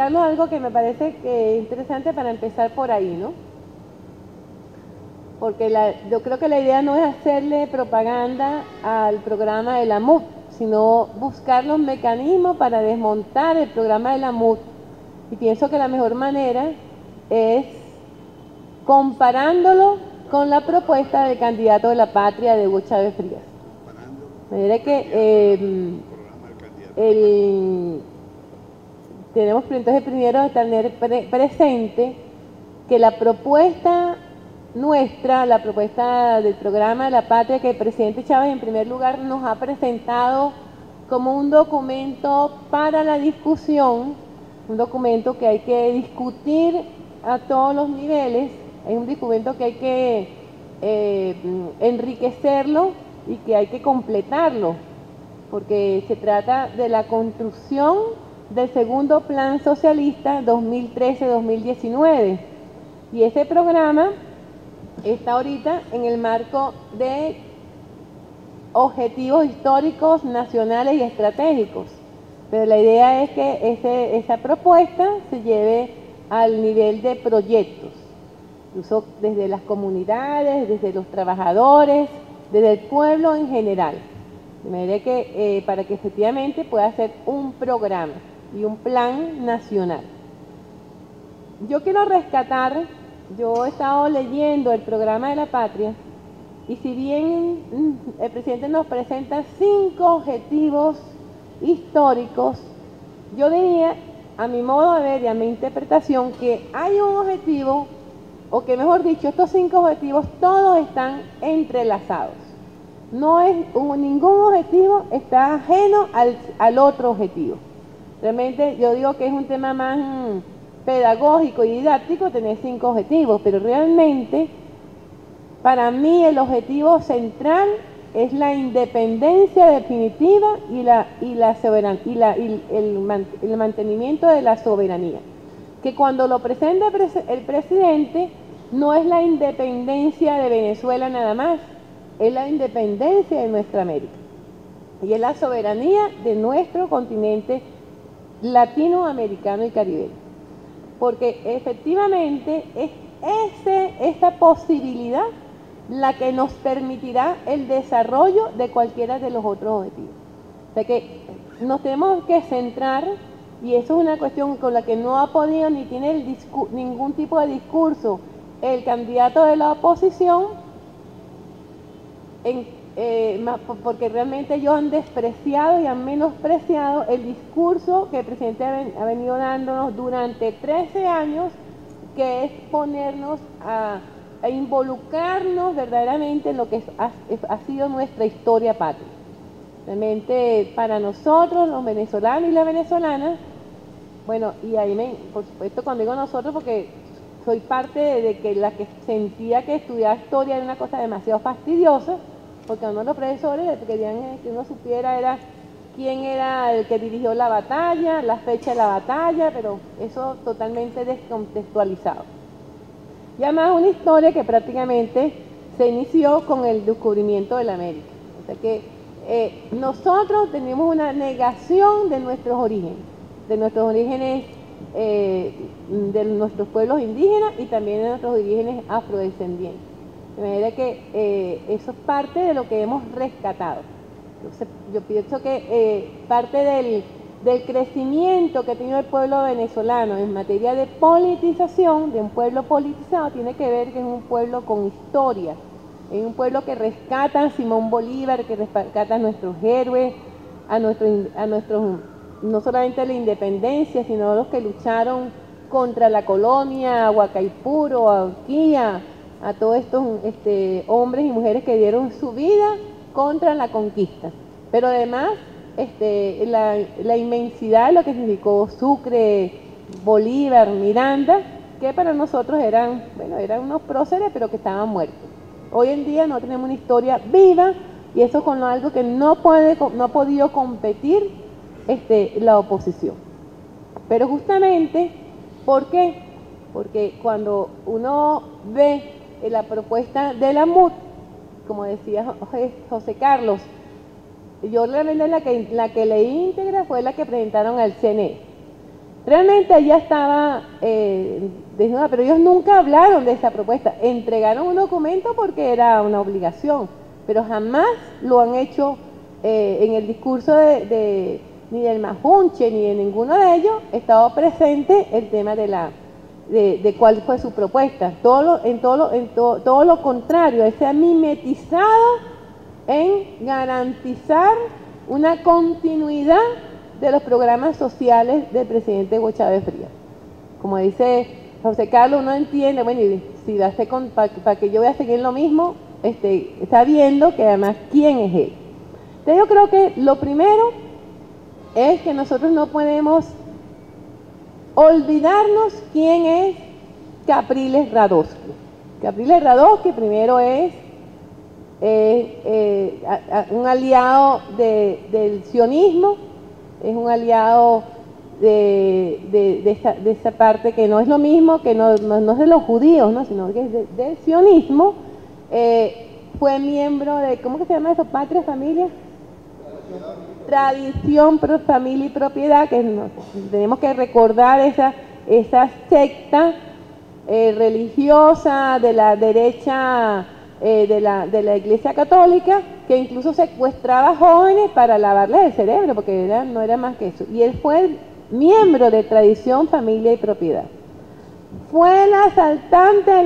contarles algo que me parece que es interesante para empezar por ahí, ¿no? Porque yo creo que la idea no es hacerle propaganda al programa de la MUT, sino buscar los mecanismos para desmontar el programa de la MUT. Y pienso que la mejor manera es comparándolo con la propuesta del candidato de la patria de Hugo Chávez Frías. De manera que tenemos entonces primero de tener presente que la propuesta nuestra, la propuesta del programa de la patria que el presidente Chávez en primer lugar nos ha presentado como un documento para la discusión, un documento que hay que discutir a todos los niveles, es un documento que hay que enriquecerlo y que hay que completarlo, porque se trata de la construcción del segundo plan socialista 2013-2019 y ese programa está ahorita en el marco de objetivos históricos, nacionales y estratégicos. Pero la idea es que esa propuesta se lleve al nivel de proyectos, incluso desde las comunidades, desde los trabajadores, desde el pueblo en general. De manera que para que efectivamente pueda ser un programa y un plan nacional. Yo quiero rescatar, yo he estado leyendo el programa de la patria y si bien el presidente nos presenta 5 objetivos históricos, yo diría, a mi modo de ver y a mi interpretación, que hay un objetivo, o que mejor dicho, estos 5 objetivos todos están entrelazados. No es ningún objetivo está ajeno al otro objetivo. Realmente yo digo que es un tema más pedagógico y didáctico tener 5 objetivos, pero realmente para mí el objetivo central es la independencia definitiva el mantenimiento de la soberanía. Que cuando lo presenta el presidente no es la independencia de Venezuela nada más, es la independencia de nuestra América y es la soberanía de nuestro continente latinoamericano y caribeño, porque efectivamente es esta posibilidad la que nos permitirá el desarrollo de cualquiera de los otros objetivos. O sea que nos tenemos que centrar, y eso es una cuestión con la que no ha podido ni tiene ningún tipo de discurso el candidato de la oposición, porque realmente ellos han despreciado y han menospreciado el discurso que el presidente ha venido dándonos durante 13 años, que es ponernos a involucrarnos verdaderamente en lo que ha sido nuestra historia patria. Realmente para nosotros, los venezolanos y las venezolanas, bueno, y ahí por supuesto cuando digo nosotros, porque soy parte de que la que sentía que estudiar historia era una cosa demasiado fastidiosa, porque a uno los profesores querían que uno supiera quién era el que dirigió la batalla, la fecha de la batalla, pero eso totalmente descontextualizado. Y además una historia que prácticamente se inició con el descubrimiento de la América. O sea que nosotros tenemos una negación de nuestros orígenes, de nuestros pueblos indígenas y también de nuestros orígenes afrodescendientes. De manera que eso es parte de lo que hemos rescatado. Entonces, yo pienso que parte del crecimiento que ha tenido el pueblo venezolano en materia de politización, de un pueblo politizado, tiene que ver que es un pueblo con historia, es un pueblo que rescata a Simón Bolívar, que rescata a nuestros héroes, a nuestros no solamente la independencia, sino los que lucharon contra la colonia, a Huacaipuro, a Urquía, a todos estos hombres y mujeres que dieron su vida contra la conquista. Pero además la inmensidad de lo que significó Sucre, Bolívar, Miranda, que para nosotros eran unos próceres, pero que estaban muertos. Hoy en día no tenemos una historia viva, y eso con algo que no ha podido competir la oposición. Pero justamente, ¿por qué? Porque cuando uno ve la propuesta de la MUT, como decía José Carlos, yo realmente la que leí íntegra fue la que presentaron al CNE. Realmente ella estaba desnuda, pero ellos nunca hablaron de esa propuesta. Entregaron un documento porque era una obligación, pero jamás lo han hecho en el discurso ni del Majunche ni de ninguno de ellos. Estaba presente el tema de cuál fue su propuesta. Todo lo contrario, se ha mimetizado en garantizar una continuidad de los programas sociales del presidente Hugo Chávez Frías. Como dice José Carlos, uno entiende, bueno, y si va a hacer para que yo voy a seguir lo mismo, está viendo que además quién es él. Entonces yo creo que lo primero es que nosotros no podemos olvidarnos quién es Capriles Radosky. Capriles Radosky primero es un aliado del sionismo, es un aliado de esa parte que no es lo mismo, que no es de los judíos, ¿no? Sino que es del sionismo. Fue miembro de, ¿cómo que se llama eso? Patria, familia, tradición, familia y propiedad, que tenemos que recordar esa secta religiosa de la derecha de la Iglesia Católica, que incluso secuestraba jóvenes para lavarles el cerebro, porque no era más que eso. Y él fue miembro de Tradición, Familia y Propiedad. Fue el asaltante de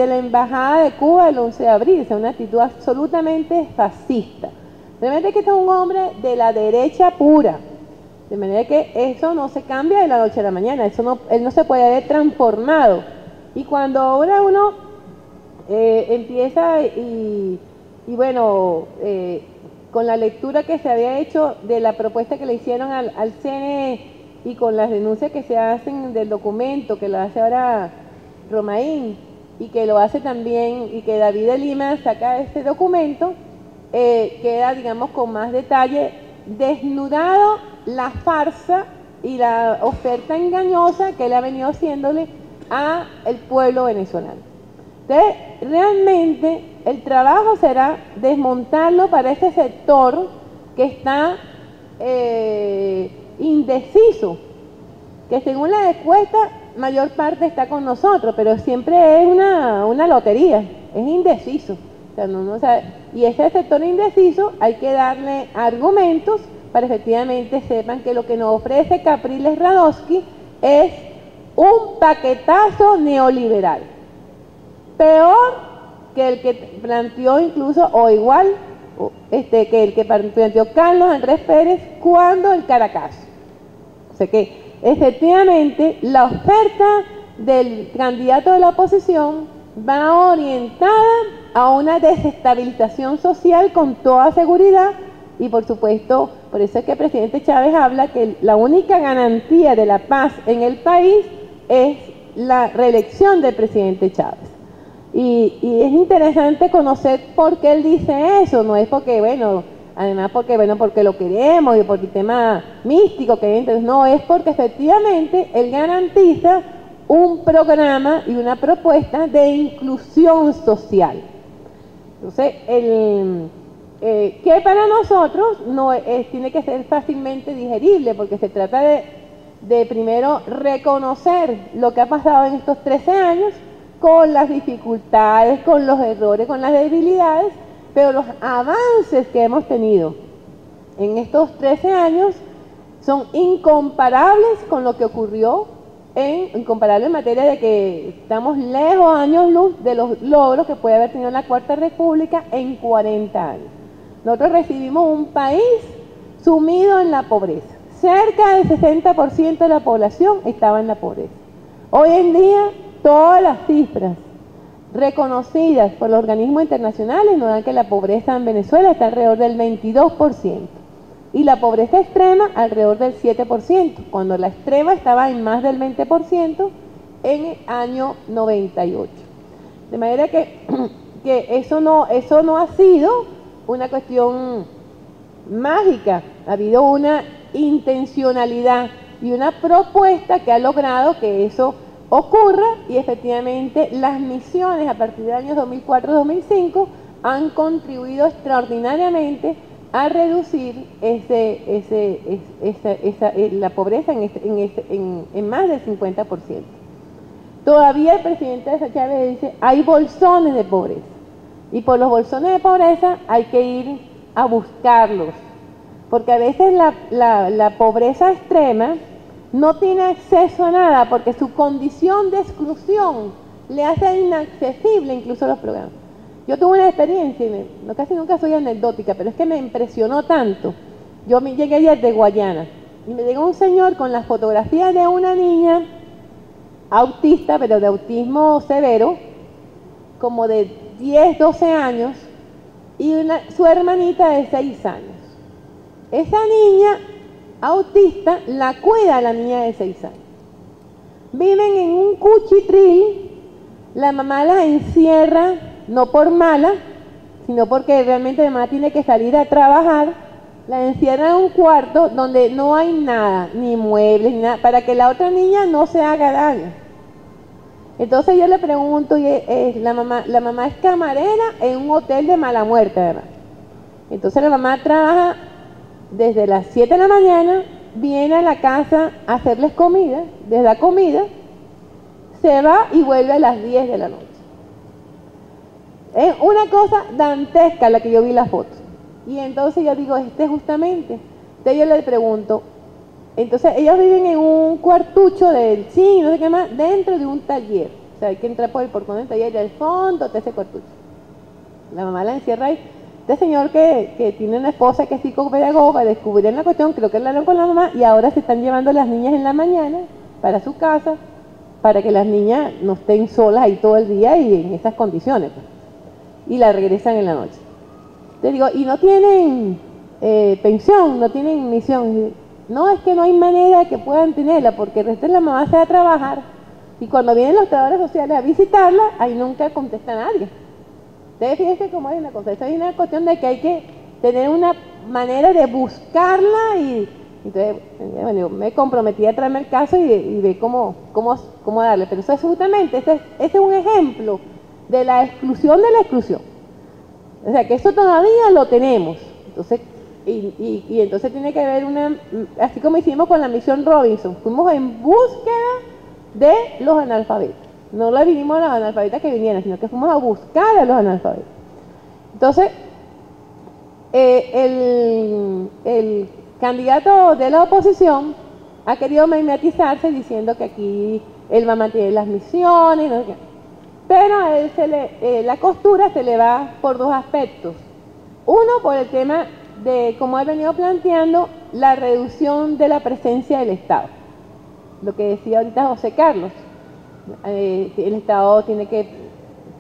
la Embajada de Cuba el 11 de abril, o sea, una actitud absolutamente fascista. De manera que este es un hombre de la derecha pura. De manera que eso no se cambia de la noche a la mañana, él no se puede haber transformado. Y cuando ahora uno empieza bueno, con la lectura que se había hecho de la propuesta que le hicieron al CNE y con las denuncias que se hacen del documento, que lo hace ahora Romaín y que lo hace también, y que David de Lima saca este documento, queda, digamos, con más detalle desnudado la farsa y la oferta engañosa que él ha venido haciéndole al pueblo venezolano. Entonces, realmente el trabajo será desmontarlo para ese sector que está indeciso, que según la encuesta mayor parte está con nosotros, pero siempre es una lotería, es indeciso. O sea, no sabe. Y ese sector indeciso hay que darle argumentos para efectivamente sepan que lo que nos ofrece Capriles Radosky es un paquetazo neoliberal, peor que el que planteó incluso, o igual, que el que planteó Carlos Andrés Pérez cuando el Caracazo. O sea que efectivamente la oferta del candidato de la oposición va orientada a una desestabilización social con toda seguridad, y por supuesto, por eso es que el presidente Chávez habla que la única garantía de la paz en el país es la reelección del presidente Chávez. Y es interesante conocer por qué él dice eso, no es porque, bueno, además porque lo queremos y por el tema místico que hay, entonces no, es porque efectivamente él garantiza un programa y una propuesta de inclusión social. Entonces, que para nosotros tiene que ser fácilmente digerible, porque se trata de primero reconocer lo que ha pasado en estos 13 años, con las dificultades, con los errores, con las debilidades, pero los avances que hemos tenido en estos 13 años son incomparables con lo que ocurrió, incomparable en materia de que estamos lejos, años luz, de los logros que puede haber tenido la Cuarta República en 40 años. Nosotros recibimos un país sumido en la pobreza. Cerca del 60% de la población estaba en la pobreza. Hoy en día, todas las cifras reconocidas por los organismos internacionales nos dan que la pobreza en Venezuela está alrededor del 22% y la pobreza extrema alrededor del 7%, cuando la extrema estaba en más del 20% en el año 98. De manera que eso no ha sido una cuestión mágica, ha habido una intencionalidad y una propuesta que ha logrado que eso ocurra, y efectivamente las misiones a partir del año 2004-2005 han contribuido extraordinariamente a reducir la pobreza en más del 50%. Todavía el presidente de Chávez dice, hay bolsones de pobreza, y por los bolsones de pobreza hay que ir a buscarlos, porque a veces la pobreza extrema no tiene acceso a nada, porque su condición de exclusión le hace inaccesible incluso los programas. Yo tuve una experiencia, casi nunca soy anecdótica, pero es que me impresionó tanto. Yo llegué ayer de Guayana, y me llegó un señor con las fotografías de una niña autista, pero de autismo severo, como de 10, 12 años, y su hermanita de 6 años. Esa niña autista la cuida la niña de 6 años. Viven en un cuchitril, la mamá la encierra, no por mala, sino porque realmente la mamá tiene que salir a trabajar, la encierra en un cuarto donde no hay nada, ni muebles, ni nada, para que la otra niña no se haga daño. Entonces yo le pregunto, la mamá es camarera en un hotel de mala muerte, además. Entonces la mamá trabaja desde las 7 de la mañana, viene a la casa a hacerles comida, les da comida, se va y vuelve a las 10 de la noche. Es una cosa dantesca la que yo vi la foto. Y entonces yo digo, justamente. Entonces yo le pregunto, entonces ellos viven en un cuartucho del cine, no sé qué más, dentro de un taller. O sea, hay que entrar por el portón del taller, del fondo de ese cuartucho. La mamá la encierra ahí. Este señor que tiene una esposa que es psicopedagoga, descubrieron la cuestión, creo que hablaron con la mamá, y ahora se están llevando las niñas en la mañana para su casa, para que las niñas no estén solas ahí todo el día y en esas condiciones, pues. Y la regresan en la noche. Te digo, y no tienen pensión, no tienen misión. No, es que no hay manera que puedan tenerla, porque el resto de la mamá se va a trabajar, y cuando vienen los trabajadores sociales a visitarla, ahí nunca contesta nadie. Ustedes fíjense cómo hay una cosa. Esa es una cuestión de que hay que tener una manera de buscarla, y entonces bueno, me comprometí a traerme el caso y ver cómo darle. Pero eso es justamente, este es un ejemplo de la exclusión de la exclusión. O sea, que eso todavía lo tenemos. Entonces, y entonces tiene que haber así como hicimos con la misión Robinson, fuimos en búsqueda de los analfabetos. No le vinimos a los analfabetas que vinieran, sino que fuimos a buscar a los analfabetos. Entonces, el candidato de la oposición ha querido mimetizarse diciendo que aquí él va a mantener las misiones, no sé qué. Pero a él la costura se le va por dos aspectos. Uno, por el tema de, como he venido planteando, la reducción de la presencia del Estado. Lo que decía ahorita José Carlos. El Estado tiene que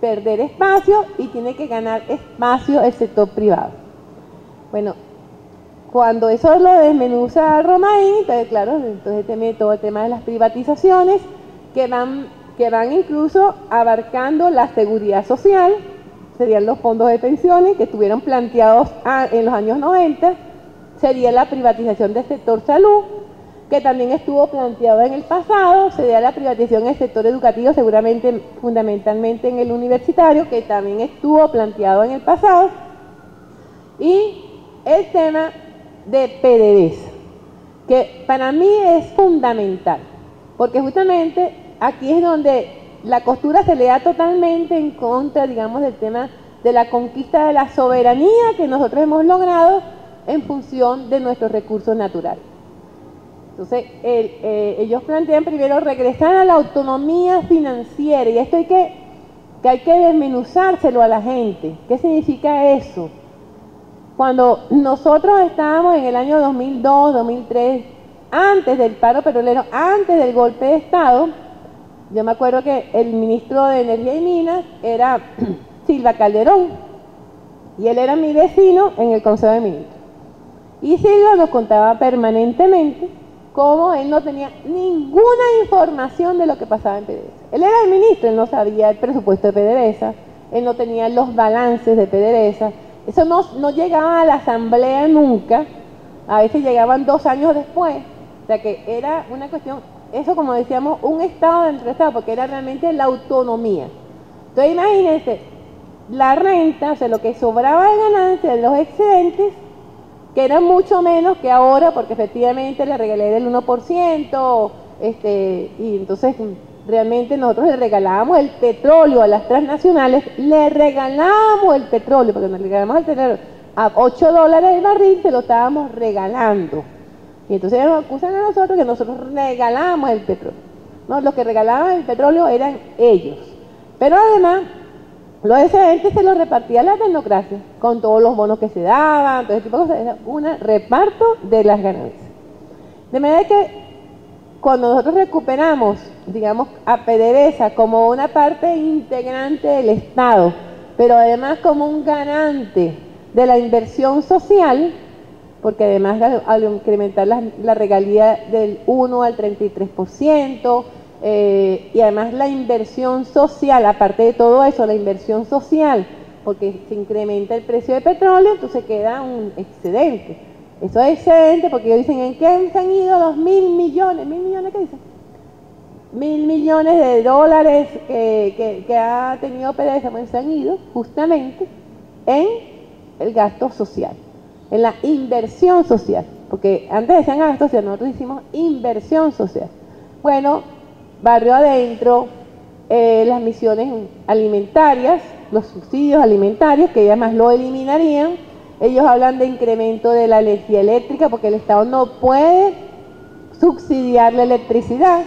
perder espacio y tiene que ganar espacio el sector privado. Bueno, cuando eso lo desmenuza Romain, entonces claro, entonces todo el tema de las privatizaciones que van incluso abarcando la seguridad social, serían los fondos de pensiones que estuvieron planteados en los años 90, sería la privatización del sector salud, que también estuvo planteado en el pasado, sería la privatización del sector educativo, seguramente fundamentalmente en el universitario, que también estuvo planteado en el pasado, y el tema de PDVSA, que para mí es fundamental, porque justamente aquí es donde la costura se le da totalmente en contra, digamos, del tema de la conquista de la soberanía que nosotros hemos logrado en función de nuestros recursos naturales. Entonces, ellos plantean primero regresar a la autonomía financiera, y esto hay que desmenuzárselo a la gente. ¿Qué significa eso? Cuando nosotros estábamos en el año 2002, 2003, antes del paro petrolero, antes del golpe de Estado, yo me acuerdo que el ministro de Energía y Minas era Silva Calderón, y él era mi vecino en el Consejo de Ministros. Y Silva nos contaba permanentemente cómo él no tenía ninguna información de lo que pasaba en PDVSA. Él era el ministro, él no sabía el presupuesto de PDVSA, él no tenía los balances de PDVSA, eso no llegaba a la asamblea nunca, a veces llegaban 2 años después, o sea que era una cuestión, eso como decíamos, un Estado dentro del Estado, porque era realmente la autonomía. Entonces imagínense, la renta, o sea lo que sobraba de ganancia, de los excedentes, que era mucho menos que ahora, porque efectivamente la regalía era del 1%, y entonces realmente nosotros le regalábamos el petróleo a las transnacionales, le regalábamos el petróleo, porque nos regalamos el petróleo a $8 el barril, se lo estábamos regalando. Y entonces nos acusan a nosotros que nosotros regalábamos el petróleo. No, los que regalaban el petróleo eran ellos. Pero además, los excedentes se los repartía la tecnocracia, con todos los bonos que se daban, todo ese tipo de cosas, era un reparto de las ganancias. De manera que cuando nosotros recuperamos, digamos, a PDVSA como una parte integrante del Estado, pero además como un garante de la inversión social, porque además al incrementar la regalía del 1 al 33%, y además la inversión social, aparte de todo eso, la inversión social, porque se incrementa el precio del petróleo, entonces queda un excedente. Eso es excedente porque ellos dicen, ¿en qué se han ido los 1.000 millones? ¿1.000 millones qué dicen? 1.000 millones de dólares que ha tenido PDVSA, pues se han ido justamente en el gasto social, en la inversión social, porque antes decían gasto social, nosotros hicimos inversión social. Bueno, barrio adentro, las misiones alimentarias, los subsidios alimentarios, que además lo eliminarían. Ellos hablan de incremento de la energía eléctrica, porque el Estado no puede subsidiar la electricidad,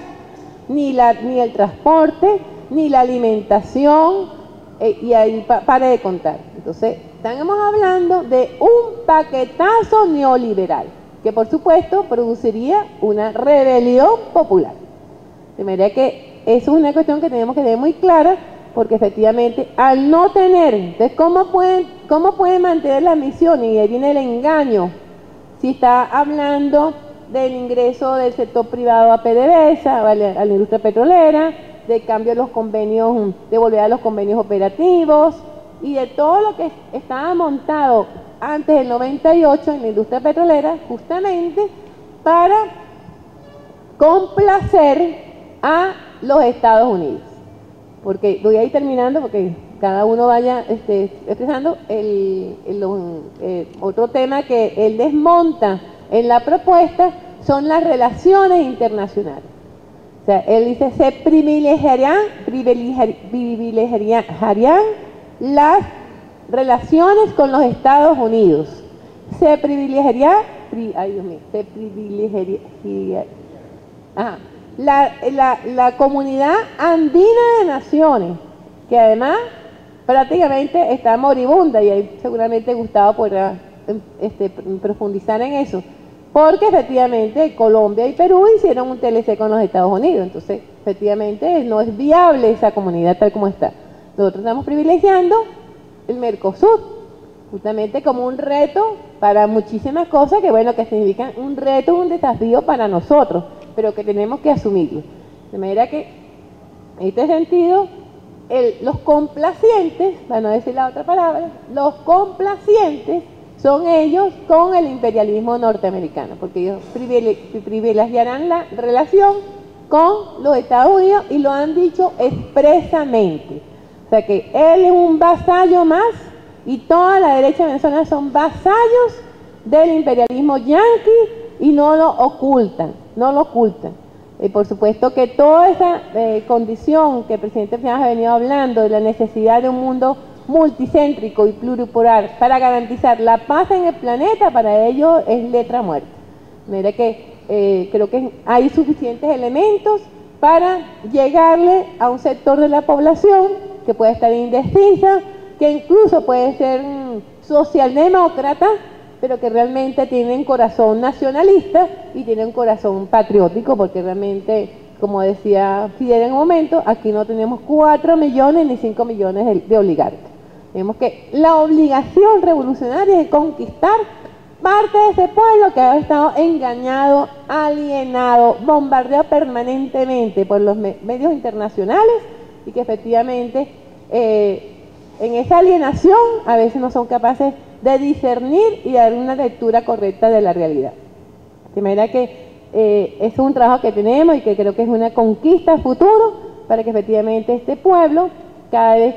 ni el transporte, ni la alimentación, y ahí pare de contar. Entonces, estamos hablando de un paquetazo neoliberal, que por supuesto produciría una rebelión popular. De manera que eso es una cuestión que tenemos que tener muy clara, porque efectivamente al no tener, entonces ¿cómo pueden mantener la misión? Y ahí viene el engaño. Si está hablando del ingreso del sector privado a PDVSA, a la industria petrolera, de cambio de los convenios, de volver a los convenios operativos, y de todo lo que estaba montado antes del 98 en la industria petrolera, justamente para complacer a los Estados Unidos. Porque voy a ir terminando, porque cada uno vaya expresando otro tema que él desmonta en la propuesta, son las relaciones internacionales. O sea, él dice, se privilegiarían las relaciones con los Estados Unidos. Se privilegiaría, la comunidad andina de naciones, que además prácticamente está moribunda, y ahí seguramente Gustavo podrá profundizar en eso, porque efectivamente Colombia y Perú hicieron un TLC con los Estados Unidos, entonces efectivamente no es viable esa comunidad tal como está. Nosotros estamos privilegiando el Mercosur, justamente como un reto para muchísimas cosas que, bueno, que significan un reto, un desafío para nosotros, pero que tenemos que asumirlo. De manera que, en este sentido, los complacientes, para no decir la otra palabra, los complacientes son ellos con el imperialismo norteamericano, porque ellos privilegiarán la relación con los Estados Unidos y lo han dicho expresamente. O sea que él es un vasallo más y toda la derecha venezolana son vasallos del imperialismo yanqui y no lo ocultan, no lo ocultan. Por supuesto que toda esa condición que el presidente Fernández ha venido hablando de la necesidad de un mundo multicéntrico y pluripolar para garantizar la paz en el planeta, para ello es letra muerta. De manera que creo que hay suficientes elementos para llegarle a un sector de la población que puede estar indecisa, que incluso puede ser socialdemócrata, pero que realmente tienen corazón nacionalista y tienen corazón patriótico, porque realmente, como decía Fidel en un momento, aquí no tenemos 4 millones ni 5 millones de oligarcas. Tenemos que la obligación revolucionaria es conquistar parte de ese pueblo que ha estado engañado, alienado, bombardeado permanentemente por los medios internacionales, y que efectivamente en esa alienación a veces no son capaces de discernir y dar una lectura correcta de la realidad. De manera que es un trabajo que tenemos y que creo que es una conquista a futuro para que efectivamente este pueblo cada vez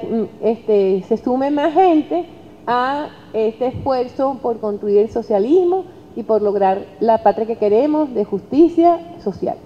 se sume más gente a este esfuerzo por construir el socialismo y por lograr la patria que queremos de justicia social.